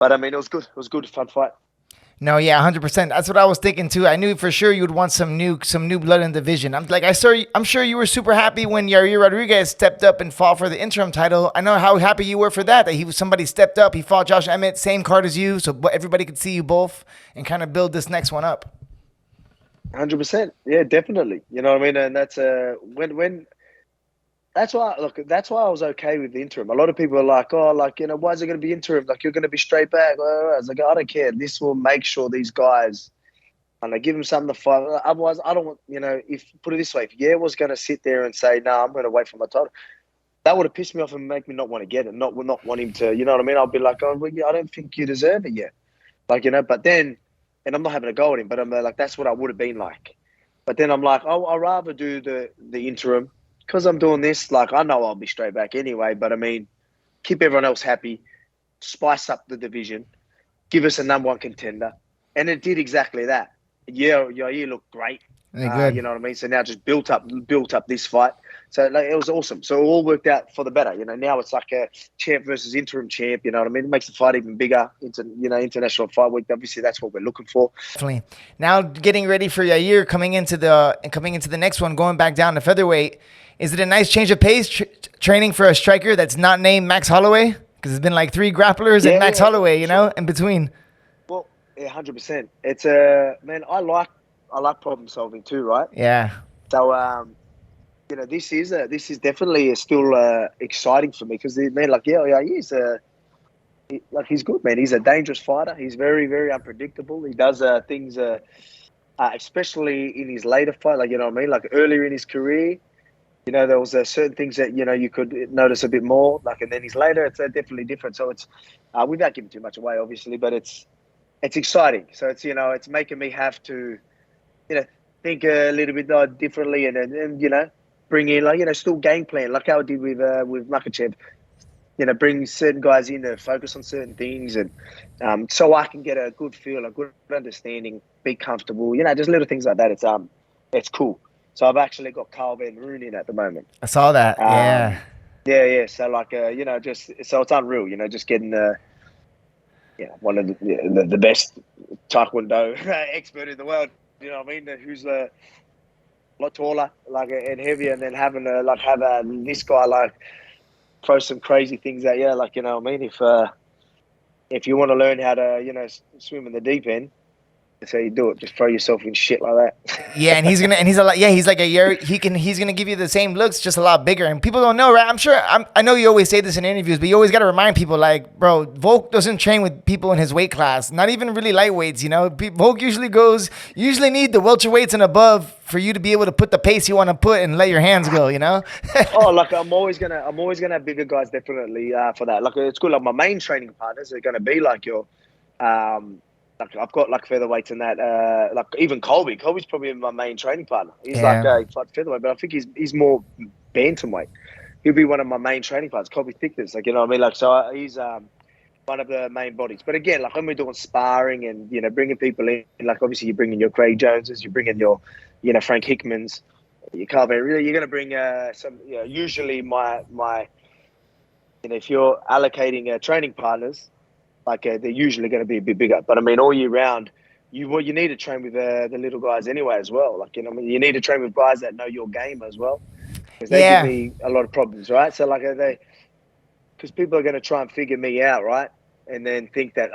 But I mean, it was good. It was good, fun fight. No, yeah, 100%. That's what I was thinking too. I knew for sure you would want some new blood in the division. I'm sure you were super happy when Yair Rodriguez stepped up and fought for the interim title. I know how happy you were for that. That somebody stepped up. He fought Josh Emmett, same card as you, so everybody could see you both and kind of build this next one up. 100%. Yeah, definitely. You know what I mean? And that's when that's why that's why I was okay with the interim. A lot of people are like, oh, like, why is it going to be interim? Like, you're going to be straight back. I was like, I don't care. This will make sure these guys, and I give them something to fight. Otherwise, I don't want, if put it this way, if Yair was going to sit there and say, no, I'm going to wait for my title, that would have pissed me off and make me not want to get it, not want him to, you know what I mean? I'll be like, oh, well, yeah, I don't think you deserve it yet. Like, but then, and I'm not having a go at him, but I'm like, that's what I would have been like. But then I'm like, oh, I'd rather do the interim because I'm doing this. Like, I know I'll be straight back anyway, but I mean, keep everyone else happy, spice up the division, give us a number one contender. And it did exactly that. Yeah, you look great. Good. You know what I mean? So now just built up this fight. So it was awesome. So it all worked out for the better. Now it's like a champ versus interim champ. You know what I mean? It makes the fight even bigger. International Fight Week. Obviously, that's what we're looking for. Definitely. Now getting ready for Yair coming into the next one, going back down to featherweight. Is it a nice change of pace training for a striker that's not named Max Holloway? Because it's been like 3 grapplers and Max Holloway, in between. Well, yeah, 100%. It's man, I like problem solving too, right? Yeah. So this is definitely still exciting for me because man, like he's he's good, man. He's a dangerous fighter. He's very, very unpredictable. He does things, especially in his later fight, like, you know what I mean, like earlier in his career. There was certain things that you could notice a bit more, like, and then his later, it's definitely different. So it's without giving too much away, obviously, but it's exciting. So it's it's making me have to think a little bit differently and bring in still game plan like how I did with Makachev. Bring certain guys in to focus on certain things and so I can get a good feel, a good understanding, be comfortable. Just little things like that. It's cool. So I've actually got Carl Van Roon in at the moment. I saw that. Yeah. Yeah. So like just so it's unreal. Just getting one of the best Taekwondo expert in the world. You know what I mean? Who's a lot taller, and heavier, and then having this guy throw some crazy things at you. Like, you know what I mean? If you want to learn how to swim in the deep end, that's how you do it. Just throw yourself in shit like that. Yeah, and he's a lot. Yeah, he's like he's gonna give you the same looks, just a lot bigger. And people don't know, right? I know you always say this in interviews, but you always got to remind people, like, bro, Volk doesn't train with people in his weight class, not even really lightweights. Volk usually need the welterweights and above for you to be able to put the pace you want to put and let your hands go. Oh, like I'm always gonna have bigger guys definitely for that. Like, it's good. Like, my main training partners are gonna be like your like, I've got featherweights and that. Like, even Colby. Colby's probably my main training partner. He's he fights featherweight, but I think he's more bantamweight. He'll be one of my main training partners. Colby Thickness, like, you know what I mean. Like, so he's one of the main bodies. But again, like, when we're doing sparring and bringing people in, like, obviously you're bringing your Craig Joneses, you're bringing your Frank Hickmans, your Carl. Really, you're going to bring some. Usually my if you're allocating training partners. Like, they're usually going to be a bit bigger. But, I mean, all year round, you need to train with the little guys anyway as well. Like, I mean, you need to train with guys that know your game as well. Because they give me a lot of problems, right? So, like, because people are going to try and figure me out, right? And then think that,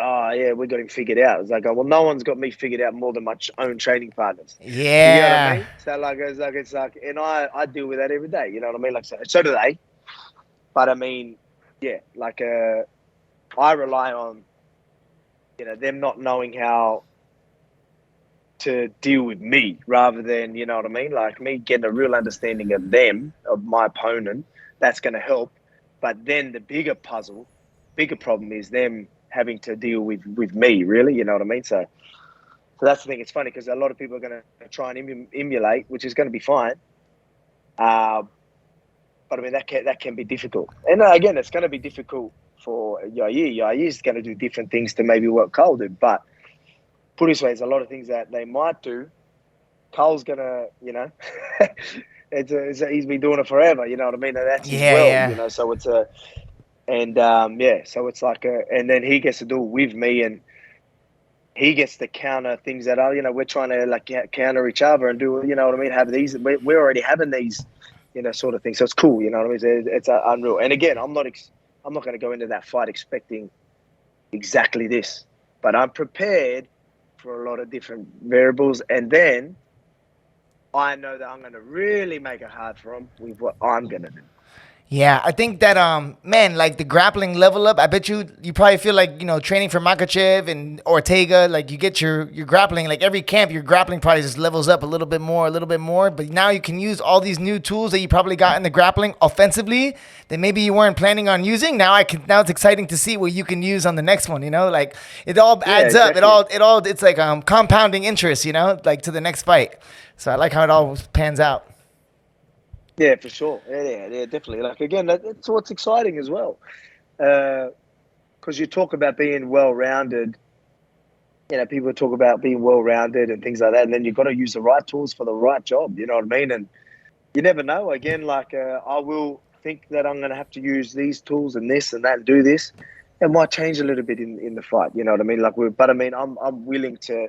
we got him figured out. It's like, well, no one's got me figured out more than my own training partners. Yeah. You know what I mean? So, it's like, and I deal with that every day. You know what I mean? Like, so do they. But, I mean, yeah, like, I rely on, them not knowing how to deal with me rather than, you know what I mean? Like, me getting a real understanding of them, of my opponent, that's going to help. But then the bigger problem is them having to deal with me, really, you know what I mean? So that's the thing. It's funny because a lot of people are going to try and emulate, which is going to be fine. But, I mean, that can be difficult. And, again, it's going to be difficult for Yair. Yair's going to do different things to maybe what Cole did. But put it this way, there's a lot of things that they might do. Cole's going to, he's been doing it forever, you know what I mean? And that's his world, so it's And so it's like and then he gets to do it with me, and he gets to counter things that are, we're trying to like counter each other and do, you know what I mean? Have these, we're already having these, sort of things. So it's cool, you know what I mean? It's unreal. And again, I'm not going to go into that fight expecting exactly this, but I'm prepared for a lot of different variables. And then I know that I'm going to really make it hard for him with what I'm going to do. Yeah, I think that man, like the grappling level up. I bet you probably feel like training for Makachev and Ortega. Like you get your grappling. Like every camp, your grappling probably just levels up a little bit more, a little bit more. But now you can use all these new tools that you probably got in the grappling offensively that maybe you weren't planning on using. Now it's exciting to see what you can use on the next one. Like it all adds up. It's like compounding interest. Like to the next fight. So I like how it all pans out. Yeah, for sure. Yeah, definitely. Like, again, that's what's exciting as well. Because you talk about being well-rounded. People talk about being well-rounded and things like that. And then you've got to use the right tools for the right job. You know what I mean? And you never know. Again, like I will think that I'm going to have to use these tools and this and that and do this. It might change a little bit in the fight. You know what I mean? But I mean, I'm willing to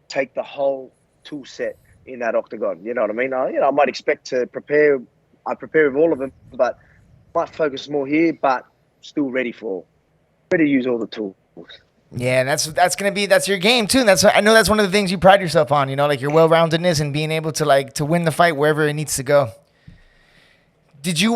take the whole tool set in that octagon. You know what I mean? I might expect to prepare. I prepare with all of them, but might focus more here, but still ready to use all the tools. Yeah, that's your game too. And I know that's one of the things you pride yourself on. Like your well-roundedness and being able to win the fight wherever it needs to go. Did you